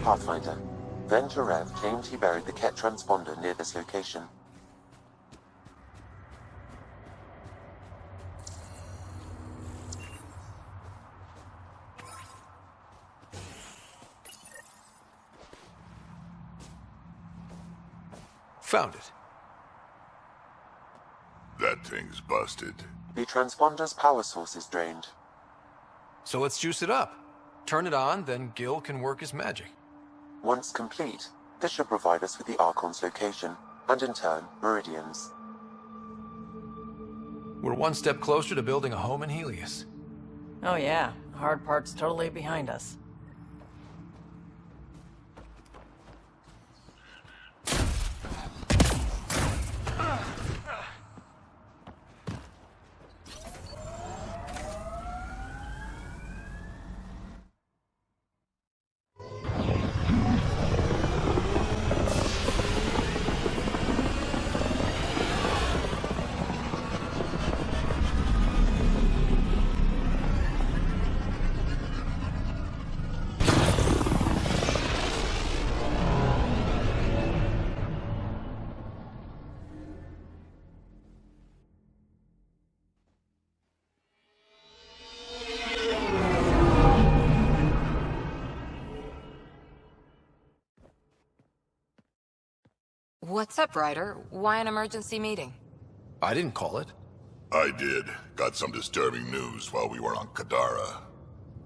Pathfinder. Venturev claimed he buried the Ket transponder near this location. Found it. That thing's busted. The transponder's power source is drained. So let's juice it up. Turn it on, then Gil can work his magic. Once complete, this should provide us with the Archon's location, and in turn, Meridian's. We're one step closer to building a home in Helios. Oh yeah, the hard part's totally behind us. What's up, Ryder? Why an emergency meeting? I didn't call it. I did. Got some disturbing news while we were on Kadara.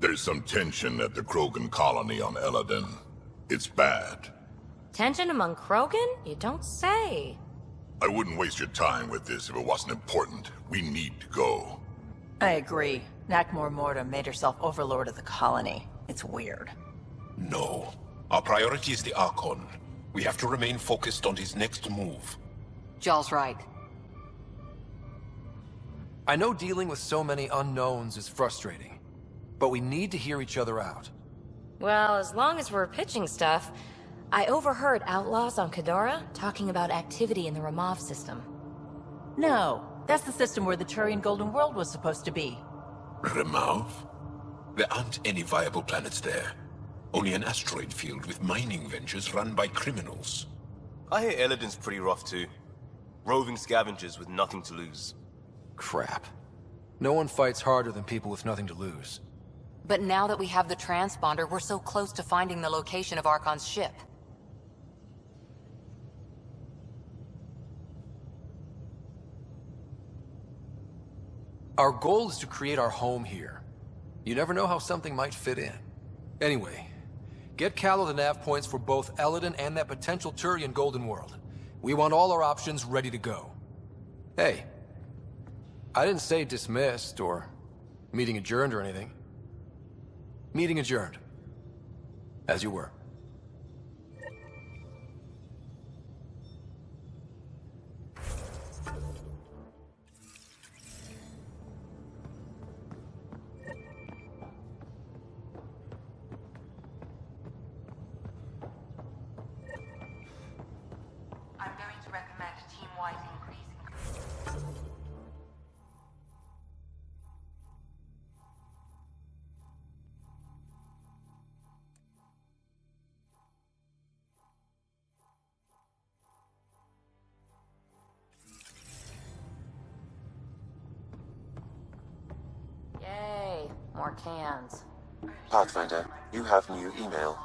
There's some tension at the Krogan colony on Eladin. It's bad. Tension among Krogan? You don't say. I wouldn't waste your time with this if it wasn't important. We need to go. I agree. Nakmor Morta made herself overlord of the colony. It's weird. No. Our priority is the Archon. We have to remain focused on his next move. Jall's right. I know dealing with so many unknowns is frustrating, but we need to hear each other out. Well, as long as we're pitching stuff, I overheard outlaws on Kadara talking about activity in the Ramov system. No, that's the system where the Turian Golden World was supposed to be. Ramov? There aren't any viable planets there. Only an asteroid field with mining ventures run by criminals. I hear Eladin's pretty rough too. Roving scavengers with nothing to lose. Crap. No one fights harder than people with nothing to lose. But now that we have the transponder, we're so close to finding the location of Archon's ship. Our goal is to create our home here. You never know how something might fit in. Anyway, get Callow the nav points for both Eladin and that potential Turian Golden World. We want all our options ready to go. Hey, I didn't say dismissed or meeting adjourned or anything. Meeting adjourned. As you were. I'm going to recommend a team-wide increase in... Yay, more cans. Pathfinder, you have new email.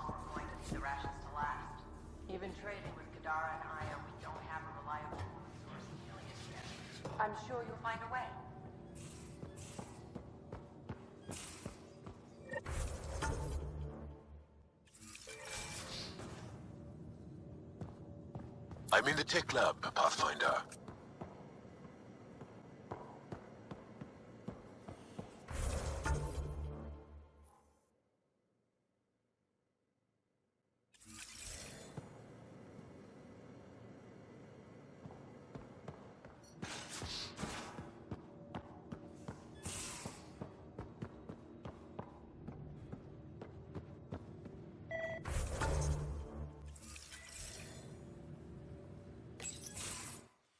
Even trading with Kadara and Aya, we don't have a reliable source of Helios yet. I'm sure you'll find a way. I'm in the tech lab, Pathfinder.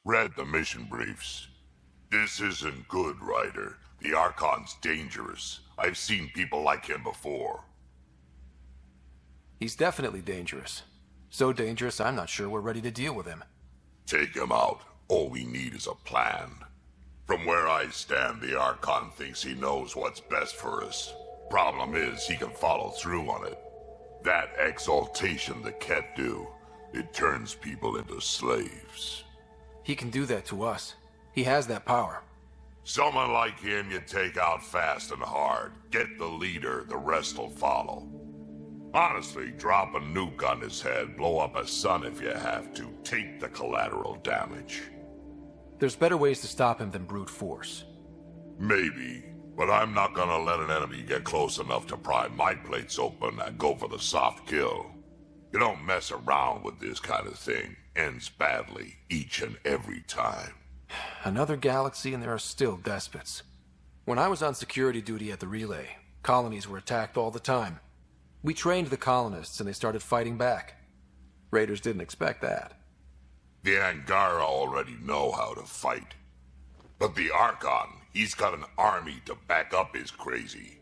Read the mission briefs. This isn't good, Ryder. The Archon's dangerous. I've seen people like him before. He's definitely dangerous. So dangerous, I'm not sure we're ready to deal with him. Take him out. All we need is a plan. From where I stand, the Archon thinks he knows what's best for us. Problem is, he can follow through on it. That exaltation the Ket do, it turns people into slaves. He can do that to us. He has that power. Someone like him you take out fast and hard. Get the leader, the rest will follow. Honestly, drop a nuke on his head, blow up a sun if you have to. Take the collateral damage. There's better ways to stop him than brute force. Maybe, but I'm not gonna let an enemy get close enough to pry my plates open and go for the soft kill. You don't mess around with this kind of thing. Ends badly, each and every time. Another galaxy and there are still despots. When I was on security duty at the relay, colonies were attacked all the time. We trained the colonists and they started fighting back. Raiders didn't expect that. The Angara already know how to fight. But the Archon, he's got an army to back up his crazy.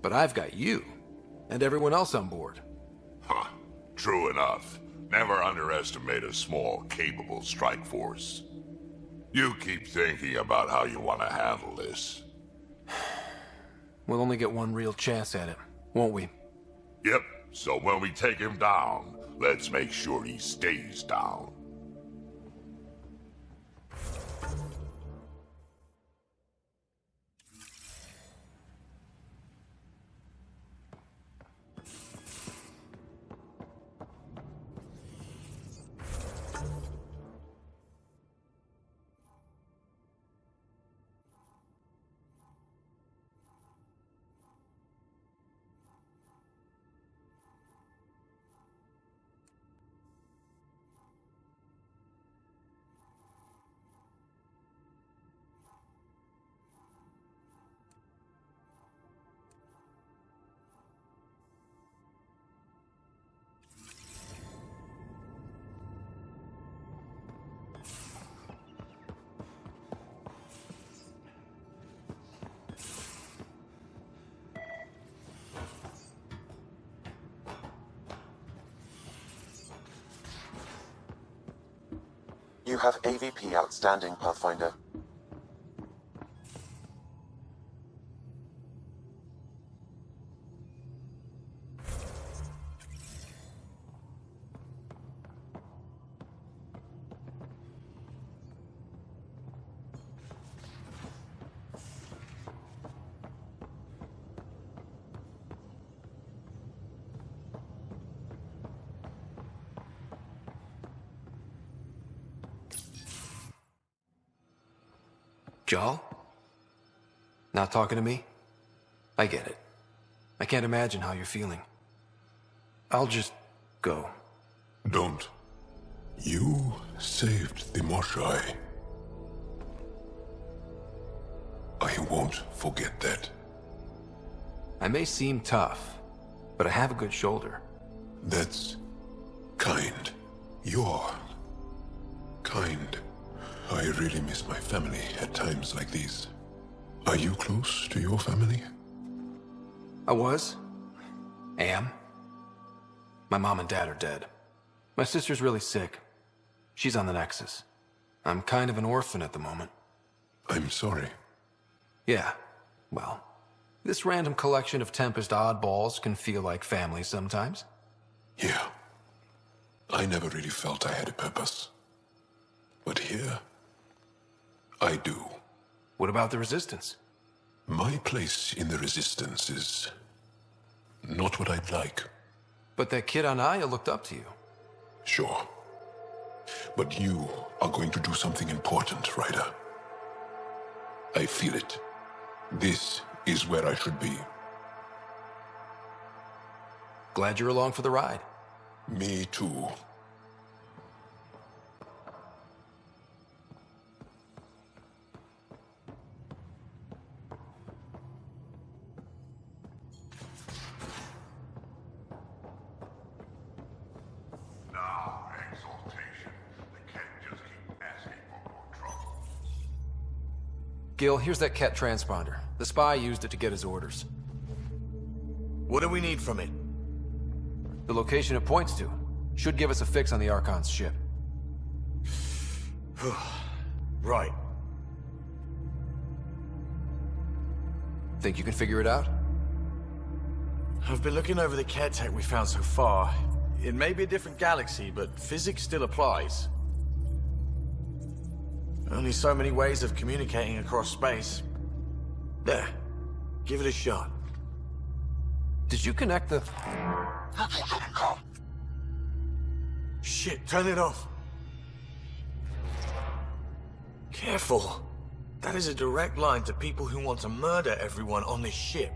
But I've got you, and everyone else on board. Huh, true enough. Never underestimate a small, capable strike force. You keep thinking about how you want to handle this. We'll only get one real chance at it, won't we? Yep, so when we take him down, let's make sure he stays down. You have AVP outstanding, Pathfinder. Jal? Not talking to me? I get it. I can't imagine how you're feeling. I'll just go. Don't. You saved the Moshai. I won't forget that. I may seem tough, but I have a good shoulder. That's kind. You're kind. I really miss my family at times like these. Are you close to your family? I was. Am. My mom and dad are dead. My sister's really sick. She's on the Nexus. I'm kind of an orphan at the moment. I'm sorry. Yeah, well, this random collection of Tempest oddballs can feel like family sometimes. Yeah. I never really felt I had a purpose. But here, I do. What about the Resistance? My place in the Resistance is not what I'd like. But that kid on Aya looked up to you. Sure. But you are going to do something important, Ryder. I feel it. This is where I should be. Glad you're along for the ride. Me too. Now, exaltation. They can't just keep asking for more trouble. Gil, here's that Ket transponder. The spy used it to get his orders. What do we need from it? The location it points to should give us a fix on the Archon's ship. Right. Think you can figure it out? I've been looking over the care tech we found so far. It may be a different galaxy, but physics still applies. Only so many ways of communicating across space. There. Give it a shot. Did you connect the... Shit, turn it off. Careful. That is a direct line to people who want to murder everyone on this ship.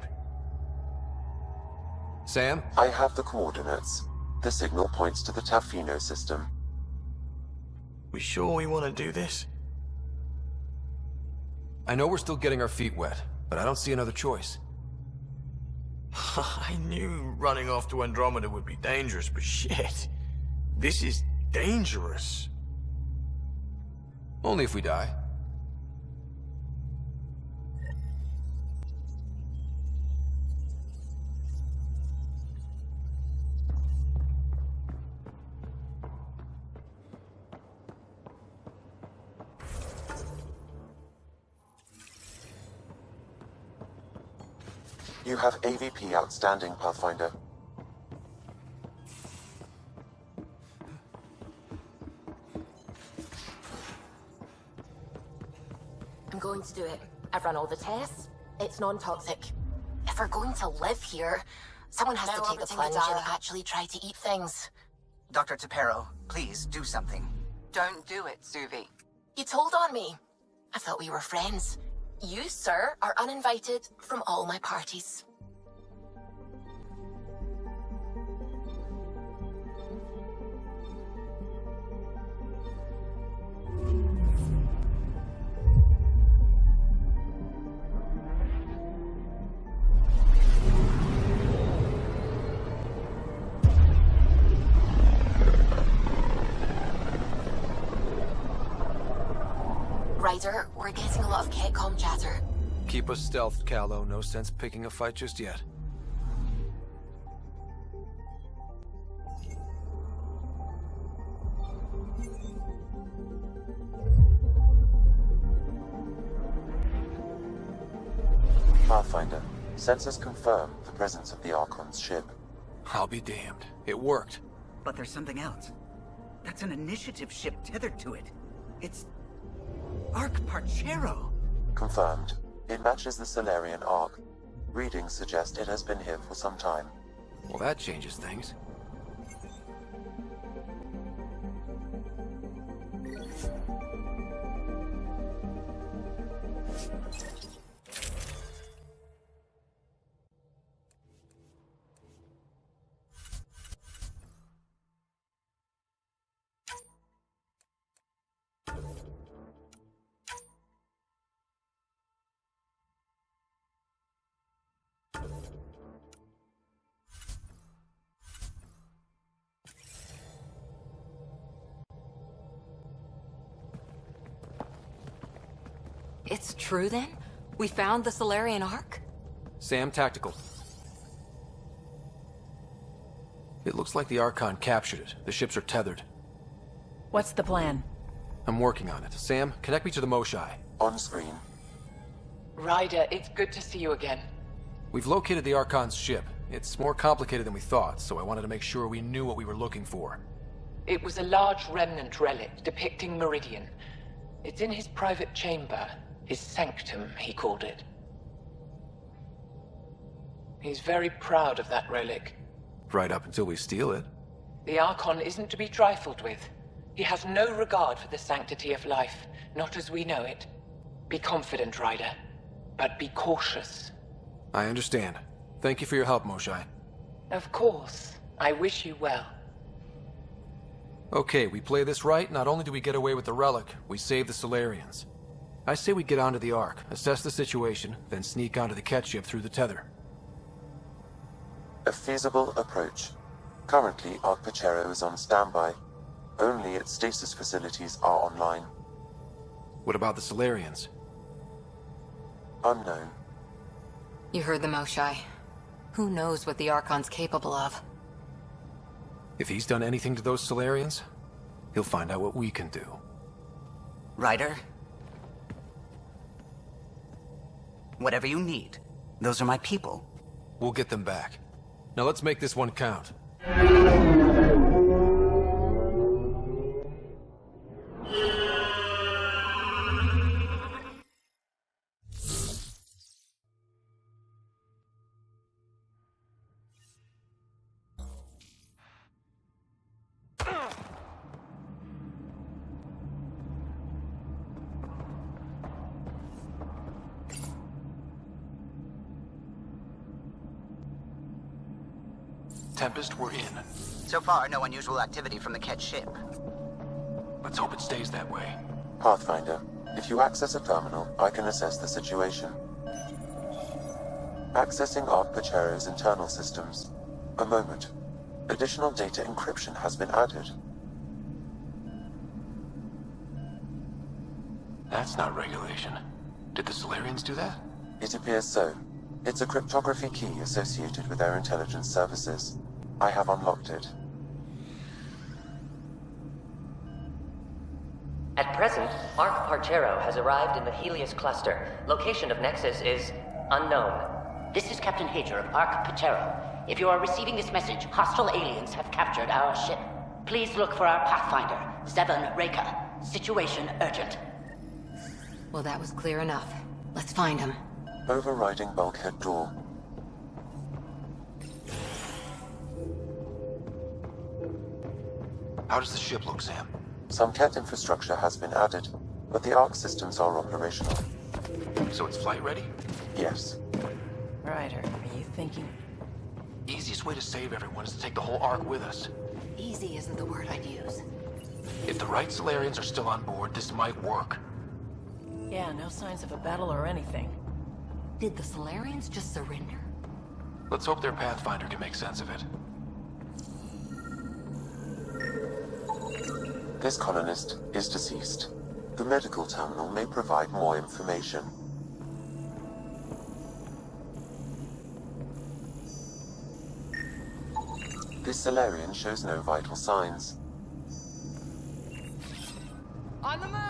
Sam? I have the coordinates. The signal points to the Tafino system. We sure we want to do this? I know we're still getting our feet wet, but I don't see another choice. I knew running off to Andromeda would be dangerous, but shit. This is dangerous. Only if we die. You have AVP outstanding, Pathfinder. I'm going to do it. I've run all the tests. It's non-toxic. If we're going to live here, someone has to take the plunge and actually try to eat things. Dr. Tapero, please do something. Don't do it, Suvi. You told on me. I thought we were friends. You, sir, are uninvited from all my parties. Ryder, we're getting a lot of Ketcom chatter. Keep us stealthed, Callow. No sense picking a fight just yet. Pathfinder, sensors confirm the presence of the Archon's ship. I'll be damned. It worked. But there's something else. That's an initiative ship tethered to it. It's... Arc Parchero. Confirmed. It matches the Solarian Arc. Readings suggest it has been here for some time. Well, that changes things. It's true then? We found the Solarian Ark? Sam, tactical. It looks like the Archon captured it. The ships are tethered. What's the plan? I'm working on it. Sam, connect me to the Moshai. On screen. Ryder, it's good to see you again. We've located the Archon's ship. It's more complicated than we thought, so I wanted to make sure we knew what we were looking for. It was a large remnant relic depicting Meridian. It's in his private chamber. His sanctum, he called it. He's very proud of that relic. Right up until we steal it. The Archon isn't to be trifled with. He has no regard for the sanctity of life, not as we know it. Be confident, Ryder, but be cautious. I understand. Thank you for your help, Moshai. Of course. I wish you well. Okay, we play this right, not only do we get away with the relic, we save the Solarians. I say we get onto the Ark, assess the situation, then sneak onto the Ket ship through the tether. A feasible approach. Currently, Arc Parchero is on standby. Only its stasis facilities are online. What about the Solarians? Unknown. You heard the Moshai. Who knows what the Archon's capable of? If he's done anything to those Solarians, he'll find out what we can do. Ryder? Whatever you need. Those are my people. We'll get them back. Now let's make this one count. Tempest, we're in. So far, no unusual activity from the Ket ship. Let's hope it stays that way. Pathfinder, if you access a terminal, I can assess the situation. Accessing Arch-Pachero's internal systems. A moment. Additional data encryption has been added. That's not regulation. Did the Solarians do that? It appears so. It's a cryptography key associated with their intelligence services. I have unlocked it. At present, Arch-Pachero has arrived in the Helios cluster. Location of Nexus is unknown. This is Captain Hager of Arch-Pachero. If you are receiving this message, hostile aliens have captured our ship. Please look for our Pathfinder, Zevon Reka. Situation urgent. Well, that was clear enough. Let's find him. Overriding bulkhead door. How does the ship look, Sam? Some Ket infrastructure has been added, but the Arc systems are operational. So it's flight ready? Yes. Ryder, are you thinking? Easiest way to save everyone is to take the whole Ark with us. Easy isn't the word I'd use. If the right Solarians are still on board, this might work. Yeah, no signs of a battle or anything. Did the Solarians just surrender? Let's hope their Pathfinder can make sense of it. This colonist is deceased. The medical terminal may provide more information. This Solarian shows no vital signs. On the move!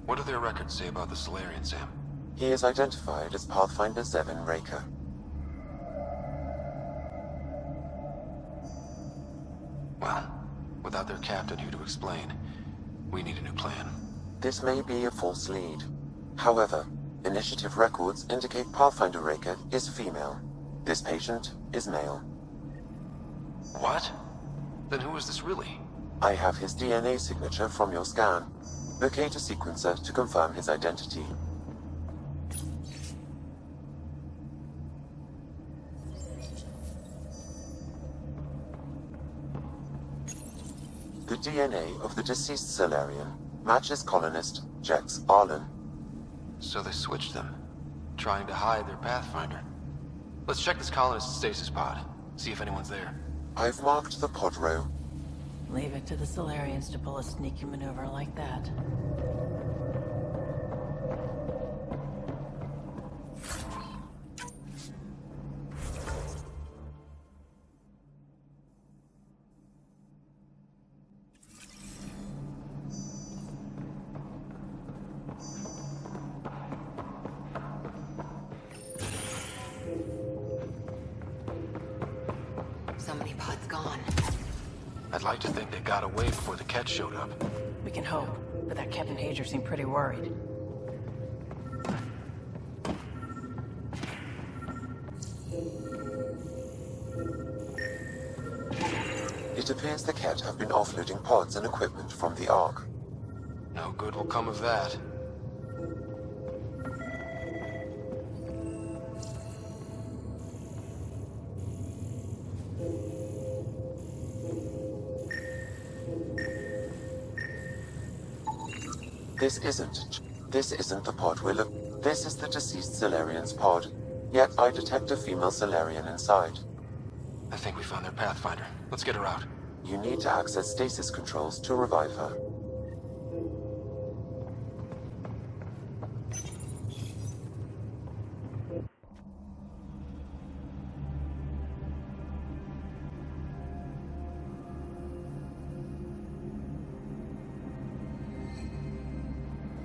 What do their records say about the Solarian, Sam? He is identified as Pathfinder Zevon Reka. Well, without their captain here to explain, we need a new plan. This may be a false lead. However, initiative records indicate Pathfinder Reka is female. This patient is male. What? Then who is this really? I have his DNA signature from your scan. Locate a sequencer to confirm his identity. The DNA of the deceased Solarian matches colonist Jex Arlen. So they switched them, trying to hide their Pathfinder. Let's check this colonist's stasis pod, see if anyone's there. I've marked the pod row. Leave it to the Solarians to pull a sneaky maneuver like that. So many pods gone. I'd like to think they got away before the Ket showed up. We can hope, but that Captain Hager seemed pretty worried. It appears the Ket have been offloading pods and equipment from the Ark. No good will come of that. This isn't the pod This is the deceased Solarian's pod. Yet I detect a female Solarian inside. I think we found their Pathfinder. Let's get her out. You need to access stasis controls to revive her.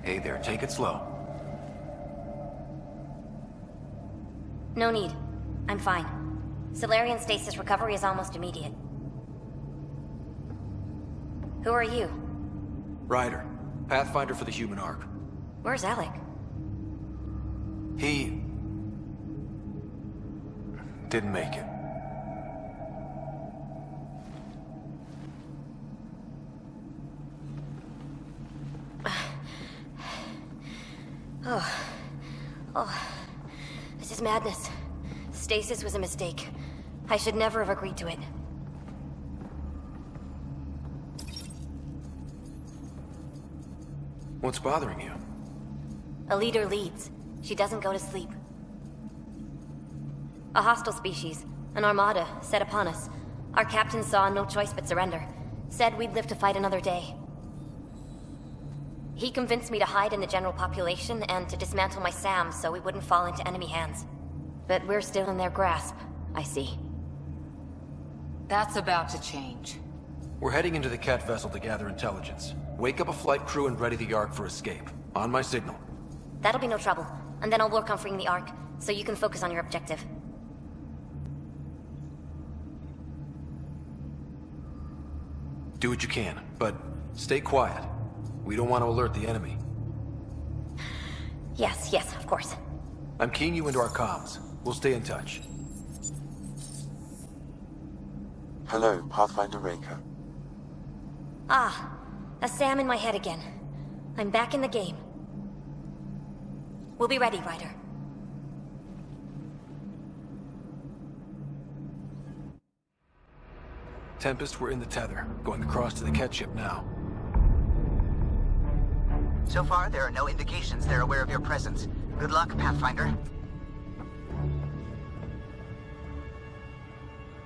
Hey there, take it slow. No need. I'm fine. Solarian stasis recovery is almost immediate. Who are you? Ryder, Pathfinder for the human Ark. Where's Alec? He... didn't make it. Oh, this is madness. Stasis was a mistake. I should never have agreed to it. What's bothering you? A leader leads. She doesn't go to sleep. A hostile species, an armada, set upon us. Our captain saw no choice but surrender. Said we'd live to fight another day. He convinced me to hide in the general population and to dismantle my SAM so we wouldn't fall into enemy hands. But we're still in their grasp, I see. That's about to change. We're heading into the Cat vessel to gather intelligence. Wake up a flight crew and ready the Ark for escape. On my signal. That'll be no trouble. And then I'll work on freeing the Ark, so you can focus on your objective. Do what you can, but stay quiet. We don't want to alert the enemy. Yes, of course. I'm keying you into our comms. We'll stay in touch. Hello, Pathfinder Raker. Ah, a SAM in my head again. I'm back in the game. We'll be ready, Ryder. Tempest, we're in the tether. Going across to the Cat ship now. So far, there are no indications they're aware of your presence. Good luck, Pathfinder.